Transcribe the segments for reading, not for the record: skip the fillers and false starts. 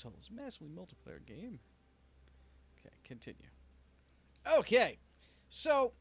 FOXHOLE is a massively multiplayer game. Okay, continue. Okay, so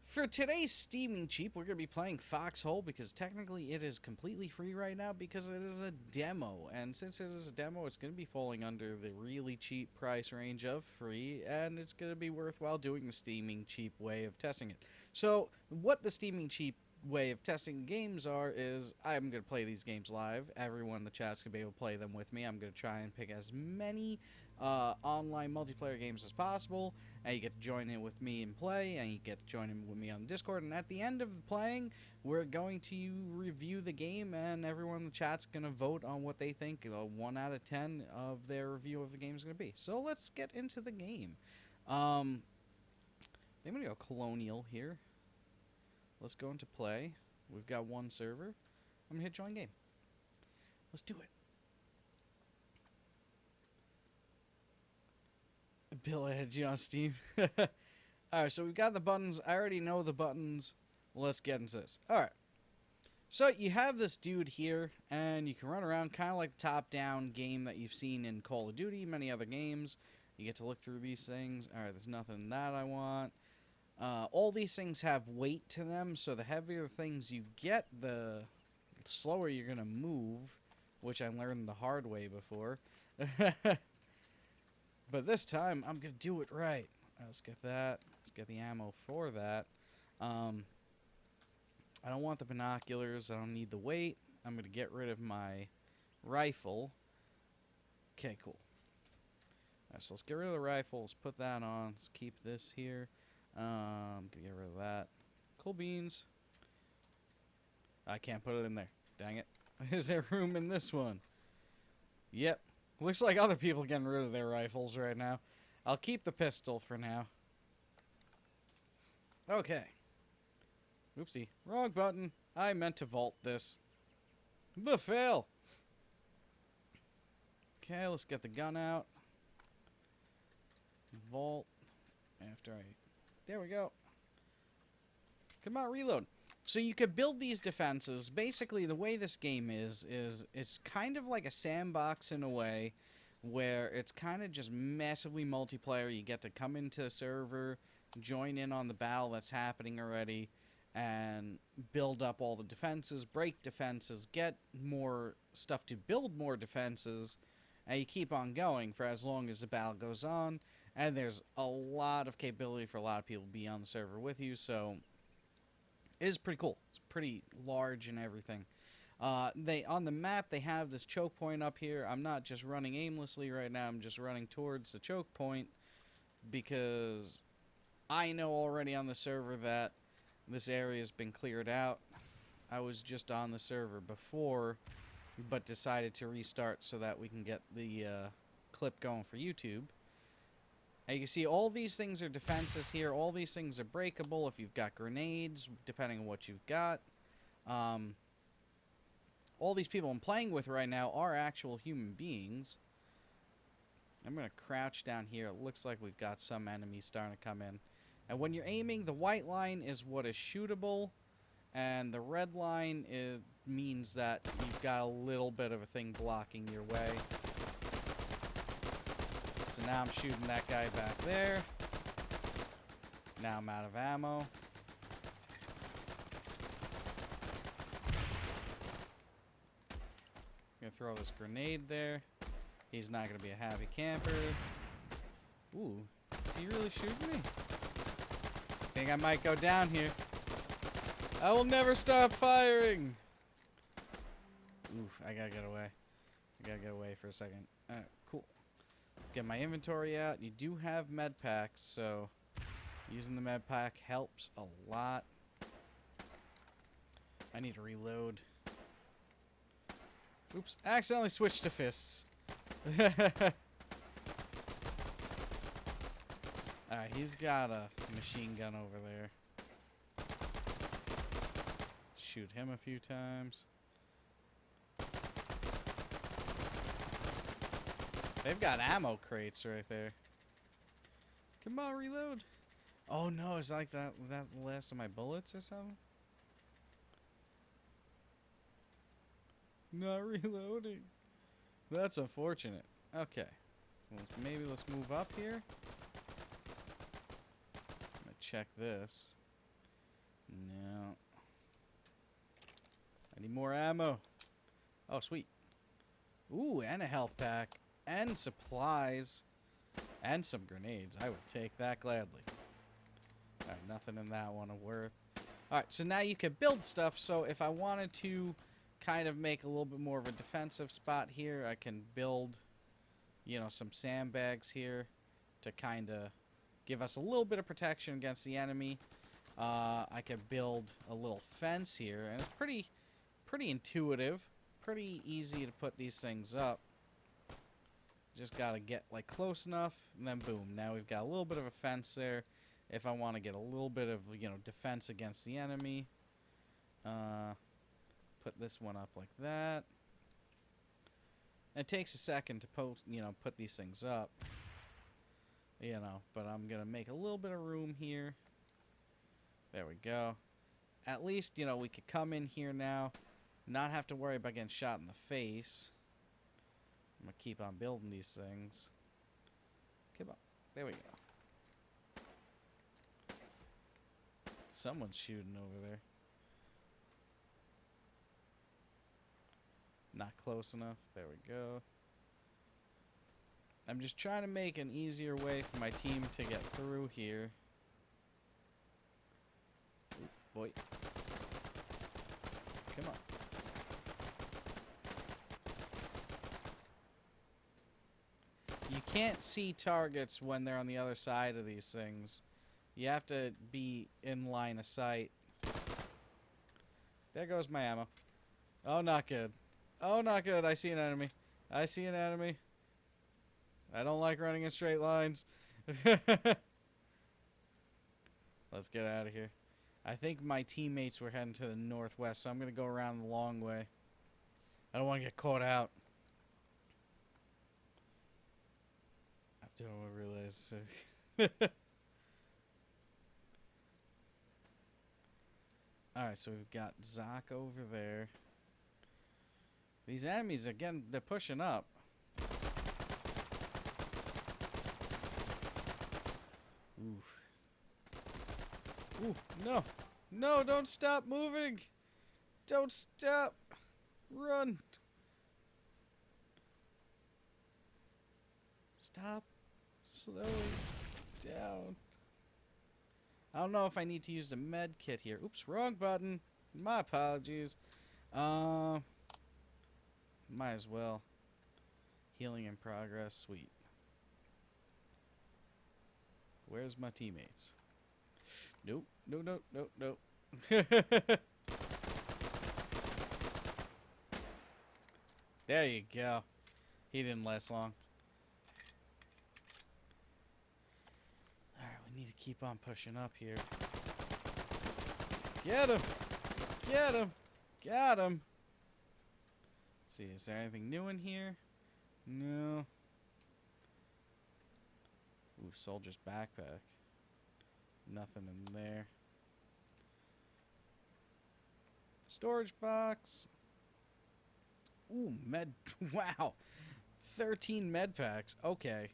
for today's STEAMinCheap, we're going to be playing FOXHOLE because technically it is completely free right now because it is a demo. And since it is a demo, it's going to be falling under the really cheap price range of free, and it's going to be worthwhile doing the STEAMinCheap way of testing it. So what the STEAMinCheap way of testing the games is I'm going to play these games live. Everyone in the chat's going to be able to play them with me. I'm going to try and pick as many online multiplayer games as possible, and you get to join in with me and play, and you get to join in with me on Discord, and at the end of the playing, we're going to review the game, and everyone in the chat's going to vote on what they think 1 out of 10 of their review of the game is going to be. So let's get into the game. I'm going to go Colonial here. Let's go into play. We've got one server. I'm going to hit join game. Let's do it. Bill added you on Steam. Alright, so we've got the buttons. I already know the buttons. Let's get into this. Alright. So you have this dude here, and you can run around kind of like the top-down game that you've seen in Call of Duty, many other games. You get to look through these things. Alright, there's nothing that I want. All these things have weight to them, so the heavier things you get, the slower you're going to move, which I learned the hard way before. But this time, I'm going to do it right. Let's get that. Let's get the ammo for that. I don't want the binoculars. I don't need the weight. I'm going to get rid of my rifle. Okay, cool. Alright, so let's get rid of the rifle. Let's put that on. Let's keep this here. I'm gonna get rid of that. Cool beans. I can't put it in there. Dang it. Is there room in this one? Yep. Looks like other people are getting rid of their rifles right now. I'll keep the pistol for now. Okay. Oopsie. Wrong button. I meant to vault this. The fail. Okay, let's get the gun out. Vault. After I... There we go. Come on, reload. So you could build these defenses. Basically, the way this game is it's kind of like a sandbox in a way, where it's kind of just massively multiplayer. You get to come into the server, join in on the battle that's happening already, and build up all the defenses, break defenses, get more stuff to build more defenses, and you keep on going for as long as the battle goes on. And there's a lot of capability for a lot of people to be on the server with you, so it is pretty cool. It's pretty large and everything. On the map, they have this choke point up here. I'm not just running aimlessly right now. I'm just running towards the choke point because I know already on the server that this area has been cleared out. I was just on the server before, but decided to restart so that we can get the clip going for YouTube. And you can see all these things are defenses here. All these things are breakable if you've got grenades, depending on what you've got. All these people I'm playing with right now are actual human beings. I'm going to crouch down here. It looks like we've got some enemies starting to come in. And when you're aiming, the white line is what is shootable. And the red line means that you've got a little bit of a thing blocking your way. So now I'm shooting that guy back there. Now I'm out of ammo. I'm gonna throw this grenade there. He's not gonna be a happy camper. Ooh, is he really shooting me? I think I might go down here. I will never stop firing! Oof, I gotta get away. I gotta get away for a second. Alright, cool. Get my inventory out. You do have med packs, so using the med pack helps a lot. I need to reload. Oops, I accidentally switched to fists. Alright, he's got a machine gun over there. Shoot him a few times. They've got ammo crates right there. Come on, reload. Oh no, is like that the last of my bullets or something? Not reloading. That's unfortunate. Okay. Maybe let's move up here. I'm gonna check this. No. I need more ammo. Oh, sweet. Ooh, and a health pack. And supplies. And some grenades. I would take that gladly. Alright, nothing in that one of worth. Alright, so now you can build stuff. So if I wanted to kind of make a little bit more of a defensive spot here, I can build, you know, some sandbags here to kind of give us a little bit of protection against the enemy. I could build a little fence here, and it's pretty intuitive, pretty easy to put these things up. Just gotta get like close enough, and then boom, now we've got a little bit of a fence there. If I want to get a little bit of, you know, defense against the enemy, put this one up like that. It takes a second to put these things up, you know, but I'm gonna make a little bit of room here. There we go. At least, you know, we could come in here now, not have to worry about getting shot in the face. I'm gonna keep on building these things. Come on. There we go. Someone's shooting over there. Not close enough. There we go. I'm just trying to make an easier way for my team to get through here. Ooh, boy. Come on. You can't see targets when they're on the other side of these things. You have to be in line of sight. There goes my ammo. Oh, not good. Oh, not good. I see an enemy. I see an enemy. I don't like running in straight lines. Let's get out of here. I think my teammates were heading to the northwest, so I'm going to go around the long way. I don't want to get caught out. I don't realize. Alright, so we've got Zoc over there. These enemies, again, they're pushing up. Oof. Ooh, no. No, don't stop moving. Don't stop. Run. Stop. Slow down. I don't know if I need to use the med kit here. Oops, wrong button. My apologies. Might as well. Healing in progress. Sweet. Where's my teammates? Nope. No, no, no, no. There you go. He didn't last long. Alright, we need to keep on pushing up here. Get him! Get him! Got him! Let's see, is there anything new in here? No. Ooh, soldier's backpack. Nothing in there. Storage box. Ooh, med. Wow. 13 med packs. Okay.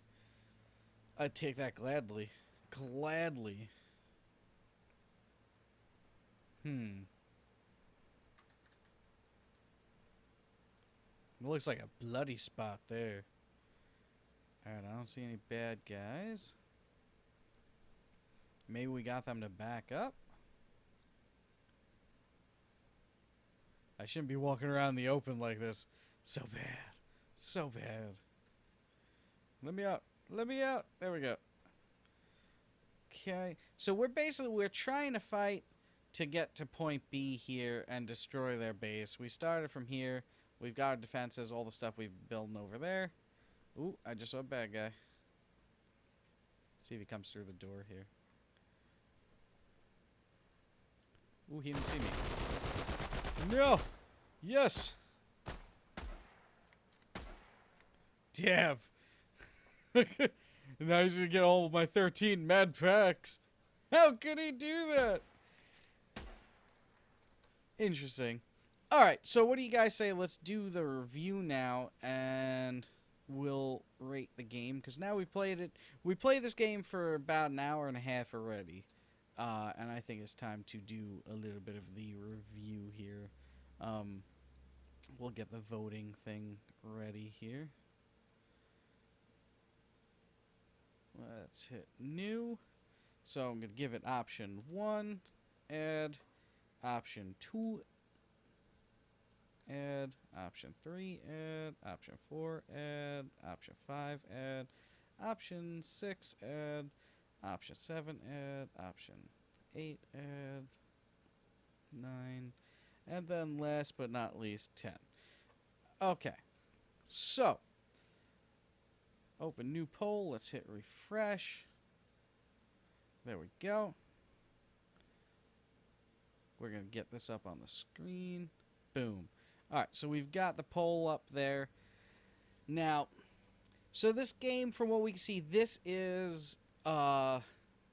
I'd take that gladly. Gladly. It looks like a bloody spot there. Alright, I don't see any bad guys. Maybe we got them to back up. I shouldn't be walking around in the open like this. So bad. So bad. Let me out. Let me out. There we go. Okay. So we're trying to fight to get to point B here and destroy their base. We started from here. We've got our defenses, all the stuff we've been building over there. Ooh, I just saw a bad guy. See if he comes through the door here. Ooh, he didn't see me. No! Yes! Damn! Now he's gonna get all of my 13 med packs. How could he do that? Interesting. Alright, so what do you guys say? Let's do the review now, and will rate the game, because now we played it. We played this game for about an hour and a half already, and I think it's time to do a little bit of the review here. We'll get the voting thing ready here. Let's hit new. So I'm going to give it option 1, add, option 2, add, option 3, add, option 4, add, option 5, add, option 6, add, option 7, add, option 8, add, 9, and then last but not least, 10. Okay, so open new poll. Let's hit refresh. There we go. We're going to get this up on the screen. Boom. All right, so we've got the poll up there. Now, so this game, from what we can see, this is a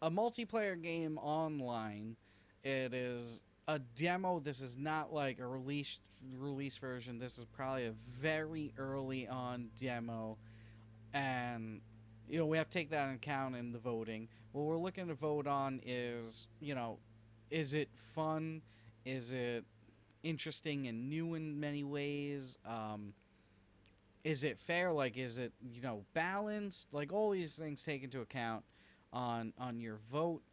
multiplayer game online. It is a demo. This is not like a release version. This is probably a very early on demo. And, you know, we have to take that into account in the voting. What we're looking to vote on is, you know, is it fun? Is it interesting and new in many ways? Is it fair? Like, is it, you know, balanced? Like, all these things take into account on your vote.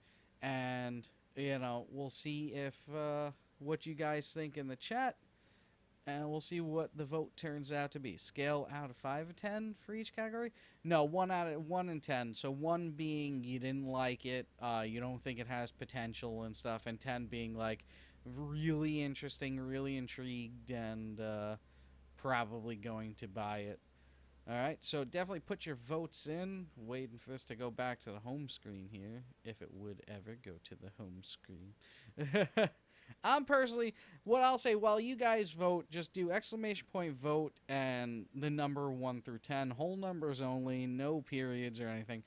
And, you know, we'll see if what you guys think in the chat. And we'll see what the vote turns out to be. Scale out of 5 of 10 for each category? No, 1 and 10. So 1 being you didn't like it, you don't think it has potential and stuff, and 10 being like really interesting, really intrigued, and probably going to buy it. Alright, so definitely put your votes in. Waiting for this to go back to the home screen here, if it would ever go to the home screen. I'm personally, what I'll say, while you guys vote, just do exclamation point vote and the number 1 through 10. Whole numbers only, no periods or anything.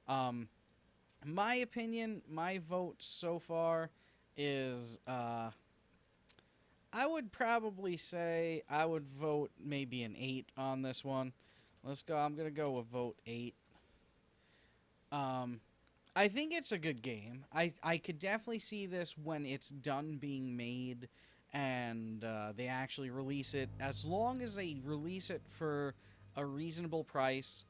My opinion, my vote so far is, I would probably say I would vote maybe an 8 on this one. Let's go. I'm going to go with vote 8. I think it's a good game. I could definitely see this when it's done being made and they actually release it. As long as they release it for a reasonable price,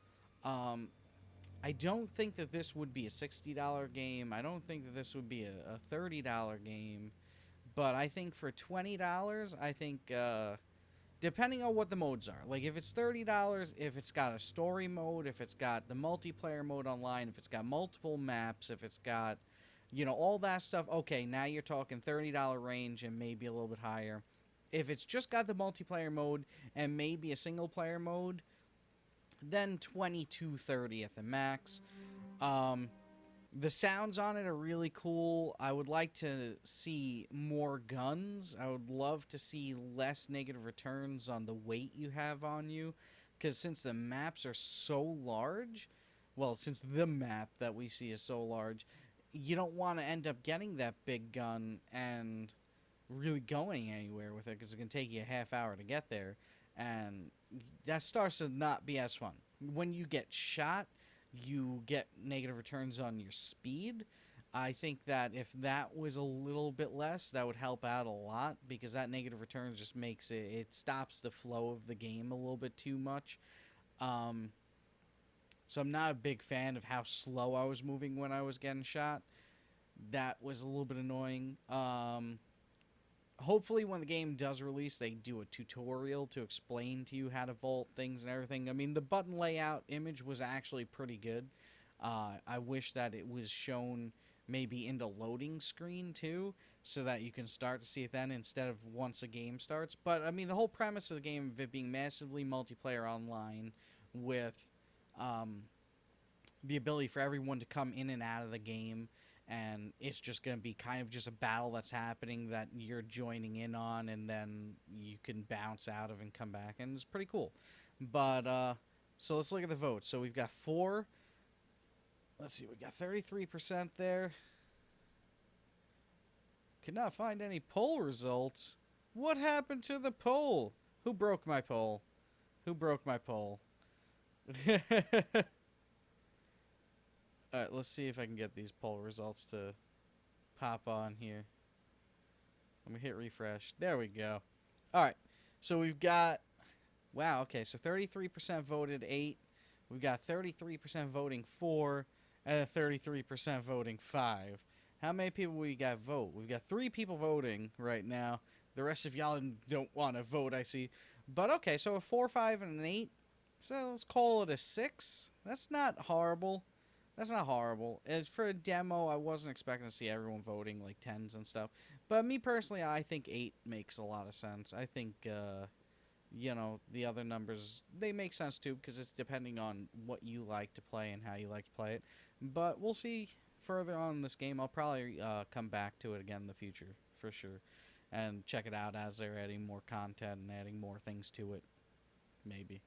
I don't think that this would be a $60 game. I don't think that this would be a $30 game. But I think for $20, I think... depending on what the modes are. Like, if it's $30, if it's got a story mode, if it's got the multiplayer mode online, if it's got multiple maps, if it's got, you know, all that stuff, okay, now you're talking $30 range and maybe a little bit higher. If it's just got the multiplayer mode and maybe a single-player mode, then $20 to $30 at the max. The sounds on it are really cool. I would like to see more guns. I would love to see less negative returns on the weight you have on you. Because since the maps are so large, well, since the map that we see is so large, you don't want to end up getting that big gun and really going anywhere with it, because it can take you a half hour to get there. And that starts to not be as fun. When you get shot, you get negative returns on your speed. I think that if that was a little bit less, that would help out a lot, because that negative return just makes it stops the flow of the game a little bit too much. So I'm not a big fan of how slow I was moving when I was getting shot. That was a little bit annoying. Hopefully when the game does release, they do a tutorial to explain to you how to vault things and everything. I mean, the button layout image was actually pretty good. I wish that it was shown maybe in the loading screen too, so that you can start to see it then instead of once a game starts. But, I mean, the whole premise of the game of it being massively multiplayer online with the ability for everyone to come in and out of the game, and it's just going to be kind of just a battle that's happening that you're joining in on, and then you can bounce out of and come back, and it's pretty cool. But, so let's look at the votes. So we've got 4. Let's see, we got 33% there. Could not find any poll results. What happened to the poll? Who broke my poll? Who broke my poll? Alright, let's see if I can get these poll results to pop on here. Let me hit refresh. There we go. Alright, so we've got... Wow, okay, so 33% voted 8. We've got 33% voting 4, and 33% voting 5. How many people we got vote? We've got 3 people voting right now. The rest of y'all don't want to vote, I see. But okay, so a 4, 5, and an 8. So let's call it a 6. That's not horrible. That's not horrible. As for a demo, I wasn't expecting to see everyone voting like 10s and stuff. But me personally, I think 8 makes a lot of sense. I think, you know, the other numbers, they make sense too, because it's depending on what you like to play and how you like to play it. But we'll see further on in this game. I'll probably come back to it again in the future, for sure. And check it out as they're adding more content and adding more things to it. Maybe.